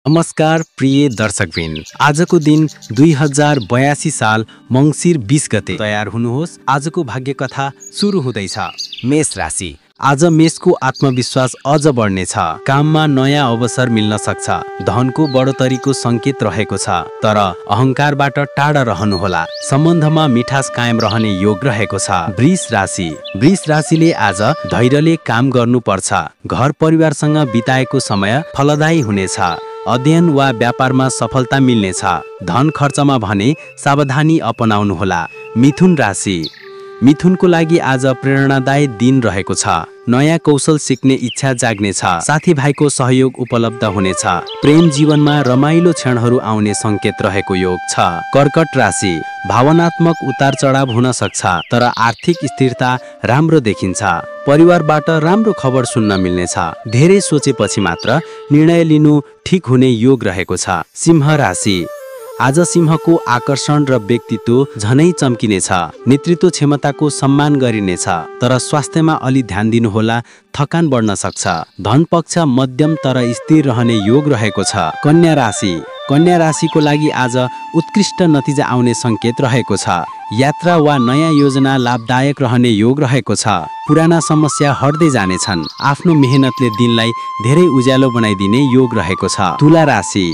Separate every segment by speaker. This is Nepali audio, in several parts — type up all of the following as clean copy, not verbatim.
Speaker 1: नमस्कार प्रिय दर्शकबिन, आजको दिन 2082 साल मङ्सिर 20 गते। तयार हुनुहोस्, आजको भाग्य कथा सुरु हुँदैछ। मेष राशि। आज मेषको आत्मविश्वास अझ बढ्नेछ। काममा नयाँ अवसर मिल्न सक्छ। धनको बढोत्तरीको संकेत रहेको छ, तर अहंकारबाट टाढा रहनुहोला। सम्बन्धमा मिठास कायम रहने योग रहेको छ। वृष राशि। वृष राशिले आज धैर्यले काम गर्नुपर्छ। घर परिवारसँग बिताएको समय फलदायी हुनेछ। अध्ययन वा व्यापारमा सफलता मिल्नेछ। धन खर्चमा भने सावधानी अपनाउनुहोला। मिथुन राशि। मिथुनको लागि आज प्रेरणादायी दिन रहेको छ। नयाँ कौशल सिक्ने इच्छा जाग्नेछ। साथीभाइको सहयोग उपलब्ध हुनेछ। प्रेम जीवनमा रमाइलो क्षणहरू आउने संकेत रहेको योग छ। कर्कट राशि। भावनात्मक उतार चढाव हुन सक्छ, तर आर्थिक स्थिरता राम्रो देखिन्छ। परिवारबाट राम्रो खबर सुन्न मिल्नेछ। धेरै सोचेपछि मात्र निर्णय लिनु ठिक हुने योग रहेको छ। सिंह राशि। आज सिंहको आकर्षण र व्यक्तित्व झनै चम्किनेछ। नेतृत्व क्षमताको सम्मान गरिनेछ, तर स्वास्थ्यमा अलि ध्यान दिनुहोला, थकान बढ्न सक्छ। धन पक्ष मध्यम तर स्थिर रहने योग रहेको छ। कन्या राशि। कन्या राशिको लागि आज उत्कृष्ट नतिजा आउने संकेत रहेको छ। यात्रा वा नयाँ योजना लाभदायक रहने योग रहेको छ। पुराना समस्या हट्दै जानेछन्। आफ्नो मेहनतले दिनलाई धेरै उज्यालो बनाइदिने योग रहेको छ। तुला राशि।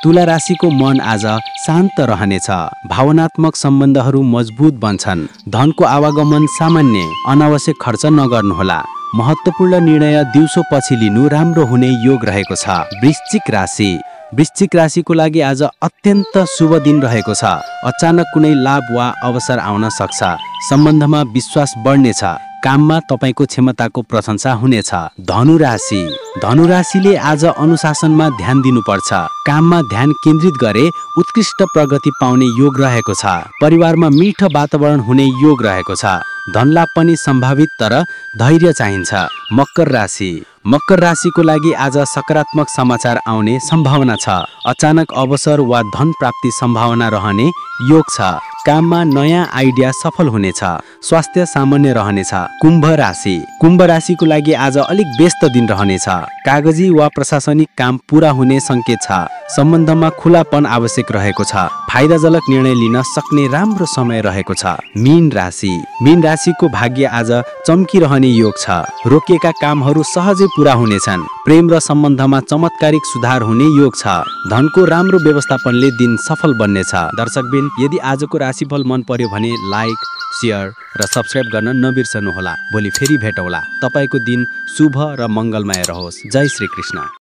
Speaker 1: तुला राशिको मन आज शान्त रहनेछ। भावनात्मक सम्बन्धहरू मजबुत बन्छन्। धनको आवागमन सामान्य। अनावश्यक खर्च नगर्नुहोला। महत्त्वपूर्ण निर्णय दिउँसो पछि लिनु राम्रो हुने योग रहेको छ। वृश्चिक राशि। वृश्चिक राशिको लागि आज अत्यन्त शुभ दिन रहेको छ। अचानक कुनै लाभ वा अवसर आउन सक्छ। सम्बन्धमा विश्वास बढ्नेछ। काममा तपाईको क्षमताको प्रशंसा हुनेछ। धनु राशि। धनु राशिले आज अनुशासनमा ध्यान दिनुपर्छ। काममा ध्यान केन्द्रित गरे उत्कृष्ट प्रगति पाउने योग रहेको छ। परिवारमा मिठो वातावरण हुने योग रहेको छ। धनलाभ पनि सम्भावित, तर धैर्य चाहिन्छ। मकर राशि। मकर राशिको लागि आज सकारात्मक समाचार आउने सम्भावना छ। अचानक अवसर वा धन प्राप्ति सम्भावना रहने योग छ। काममा नयाँ आइडिया सफल हुनेछ। स्वास्थ्य सामान्य रहनेछ। कुम्भ राशि। कुम्भ राशिको लागि आज अलिक व्यस्त दिन रहनेछ। कागजी वा प्रशासनिक काम पूरा हुने संकेत छ। सम्बन्धमा खुलापन आवश्यक रहेको छ। फाइदाजनक निर्णय लिन सक्ने राम्रो समय रहेको छ। मीन राशि। मीन राशिको भाग्य आज चम्किरहने योग छ। रोकिएका कामहरू सहजै पूरा हुनेछन्। प्रेम र सम्बन्धमा चमत्कारिक सुधार हुने योग छ। धनको राम्रो व्यवस्थापनले दिन सफल बन्नेछ। दर्शकबिन, यदि आजको राशिफल मन पर्यो भने लाइक, शेयर र सब्स्क्राइब गर्न नबिर्सनुहोला। भोलि फेरि भेटौँला। तपाईको दिन शुभ र मङ्गलमय रहोस्। जय श्री कृष्ण।